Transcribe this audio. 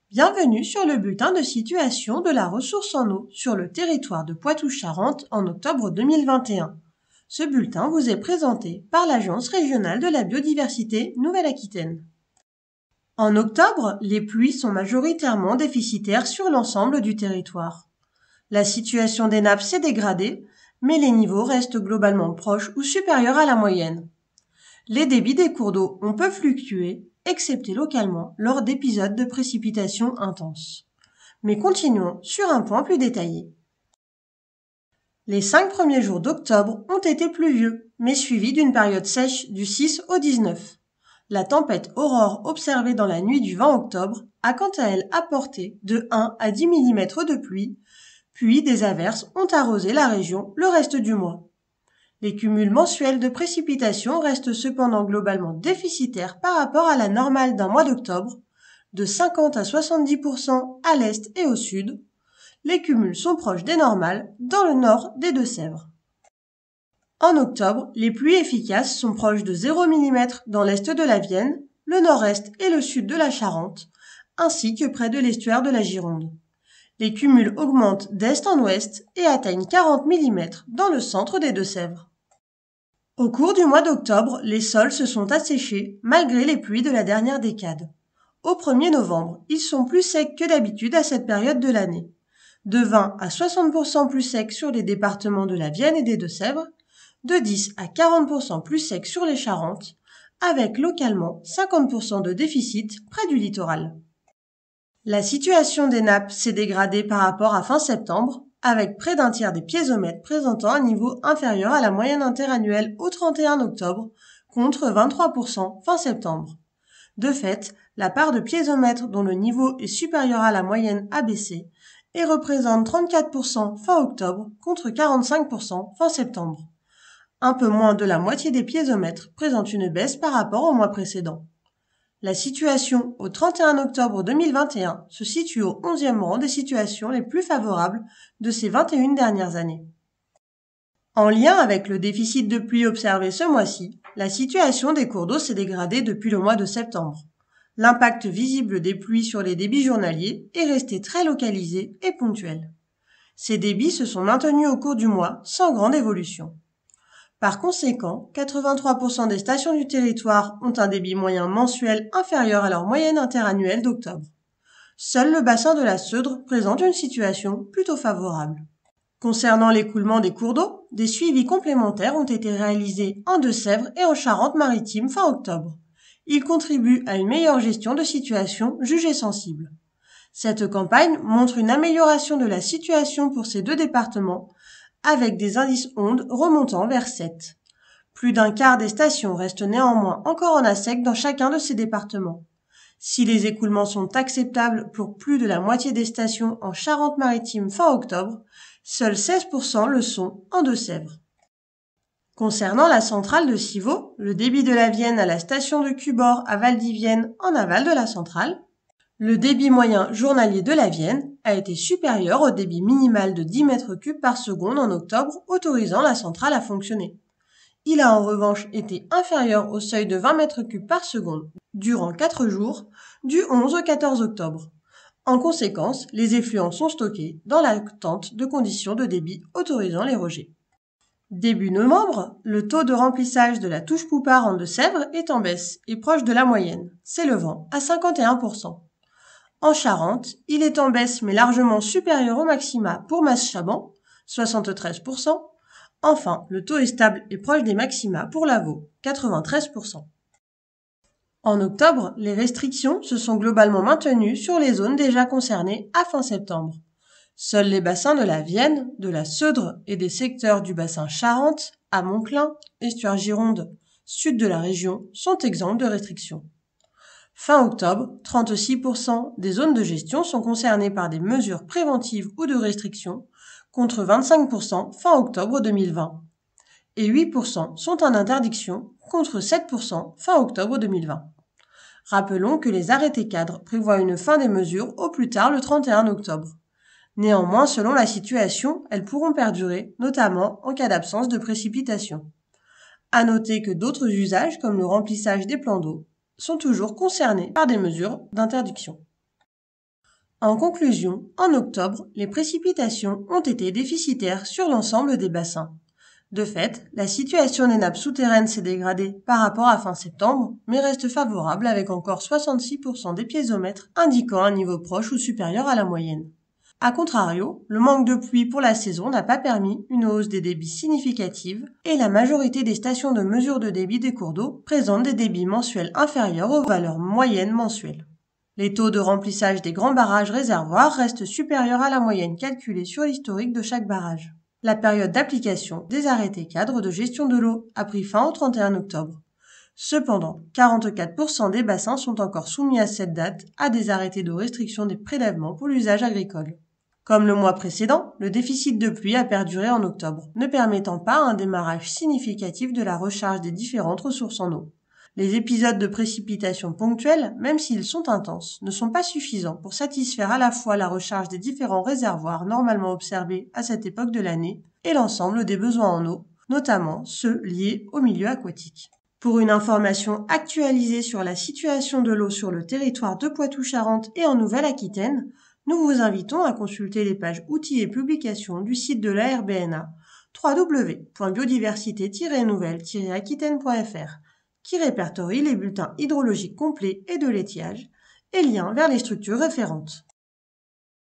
Bienvenue sur le bulletin de situation de la ressource en eau sur le territoire de Poitou-Charentes en octobre 2021. Ce bulletin vous est présenté par l'Agence régionale de la biodiversité Nouvelle-Aquitaine. En octobre, les pluies sont majoritairement déficitaires sur l'ensemble du territoire. La situation des nappes s'est dégradée, mais les niveaux restent globalement proches ou supérieurs à la moyenne. Les débits des cours d'eau ont peu fluctué, excepté localement lors d'épisodes de précipitations intenses. Mais continuons sur un point plus détaillé. Les 5 premiers jours d'octobre ont été pluvieux, mais suivis d'une période sèche du 6 au 19. La tempête Aurore observée dans la nuit du 20 octobre a quant à elle apporté de 1 à 10 mm de pluie, puis des averses ont arrosé la région le reste du mois. Les cumuls mensuels de précipitations restent cependant globalement déficitaires par rapport à la normale d'un mois d'octobre, de 50 à 70% à l'est et au sud. Les cumuls sont proches des normales dans le nord des Deux-Sèvres. En octobre, les pluies efficaces sont proches de 0 mm dans l'est de la Vienne, le nord-est et le sud de la Charente, ainsi que près de l'estuaire de la Gironde. Les cumuls augmentent d'est en ouest et atteignent 40 mm dans le centre des Deux-Sèvres. Au cours du mois d'octobre, les sols se sont asséchés malgré les pluies de la dernière décade. Au 1er novembre, ils sont plus secs que d'habitude à cette période de l'année. De 20 à 60% plus secs sur les départements de la Vienne et des Deux-Sèvres, de 10 à 40% plus secs sur les Charentes, avec localement 50% de déficit près du littoral. La situation des nappes s'est dégradée par rapport à fin septembre, avec près d'un tiers des piézomètres présentant un niveau inférieur à la moyenne interannuelle au 31 octobre, contre 23% fin septembre. De fait, la part de piézomètres dont le niveau est supérieur à la moyenne a baissé et représente 34% fin octobre contre 45% fin septembre. Un peu moins de la moitié des piézomètres présente une baisse par rapport au mois précédent. La situation au 31 octobre 2021 se situe au 11e rang des situations les plus favorables de ces 21 dernières années. En lien avec le déficit de pluie observé ce mois-ci, la situation des cours d'eau s'est dégradée depuis le mois de septembre. L'impact visible des pluies sur les débits journaliers est resté très localisé et ponctuel. Ces débits se sont maintenus au cours du mois sans grande évolution. Par conséquent, 83% des stations du territoire ont un débit moyen mensuel inférieur à leur moyenne interannuelle d'octobre. Seul le bassin de la Seudre présente une situation plutôt favorable. Concernant l'écoulement des cours d'eau, des suivis complémentaires ont été réalisés en Deux-Sèvres et en Charente-Maritime fin octobre. Ils contribuent à une meilleure gestion de situations jugées sensibles. Cette campagne montre une amélioration de la situation pour ces deux départements, avec des indices ondes remontant vers 7. Plus d'un quart des stations restent néanmoins encore en ASEC dans chacun de ces départements. Si les écoulements sont acceptables pour plus de la moitié des stations en Charente-Maritime fin octobre, seuls 16% le sont en Deux-Sèvres. Concernant la centrale de Civaux, le débit de la Vienne à la station de Cubord à Val-d'Yvienne en aval de la centrale, le débit moyen journalier de la Vienne a été supérieur au débit minimal de 10 m3 par seconde en octobre, autorisant la centrale à fonctionner. Il a en revanche été inférieur au seuil de 20 m3 par seconde durant 4 jours, du 11 au 14 octobre. En conséquence, les effluents sont stockés dans l'attente de conditions de débit autorisant les rejets. Début novembre, le taux de remplissage de la touche Poupart en Deux-Sèvres est en baisse et proche de la moyenne, s'élevant à 51%. En Charente, il est en baisse mais largement supérieur au maxima pour Mas-Chaban, 73%. Enfin, le taux est stable et proche des maxima pour Lavaux, 93%. En octobre, les restrictions se sont globalement maintenues sur les zones déjà concernées à fin septembre. Seuls les bassins de la Vienne, de la Seudre et des secteurs du bassin Charente, à Monclin, estuaire Gironde, sud de la région, sont exempts de restrictions. Fin octobre, 36% des zones de gestion sont concernées par des mesures préventives ou de restriction, contre 25% fin octobre 2020. Et 8% sont en interdiction, contre 7% fin octobre 2020. Rappelons que les arrêtés cadres prévoient une fin des mesures au plus tard le 31 octobre. Néanmoins, selon la situation, elles pourront perdurer, notamment en cas d'absence de précipitations. À noter que d'autres usages, comme le remplissage des plans d'eau, sont toujours concernés par des mesures d'interdiction. En conclusion, en octobre, les précipitations ont été déficitaires sur l'ensemble des bassins. De fait, la situation des nappes souterraines s'est dégradée par rapport à fin septembre, mais reste favorable avec encore 66% des piézomètres indiquant un niveau proche ou supérieur à la moyenne. A contrario, le manque de pluie pour la saison n'a pas permis une hausse des débits significative et la majorité des stations de mesure de débit des cours d'eau présentent des débits mensuels inférieurs aux valeurs moyennes mensuelles. Les taux de remplissage des grands barrages réservoirs restent supérieurs à la moyenne calculée sur l'historique de chaque barrage. La période d'application des arrêtés cadres de gestion de l'eau a pris fin au 31 octobre. Cependant, 44% des bassins sont encore soumis à cette date à des arrêtés de restriction des prélèvements pour l'usage agricole. Comme le mois précédent, le déficit de pluie a perduré en octobre, ne permettant pas un démarrage significatif de la recharge des différentes ressources en eau. Les épisodes de précipitations ponctuels, même s'ils sont intenses, ne sont pas suffisants pour satisfaire à la fois la recharge des différents réservoirs normalement observés à cette époque de l'année et l'ensemble des besoins en eau, notamment ceux liés au milieu aquatique. Pour une information actualisée sur la situation de l'eau sur le territoire de Poitou-Charentes et en Nouvelle-Aquitaine, nous vous invitons à consulter les pages outils et publications du site de l'ARBNA www.biodiversité-nouvelle-aquitaine.fr qui répertorie les bulletins hydrologiques complets et de l'étiage et liens vers les structures référentes.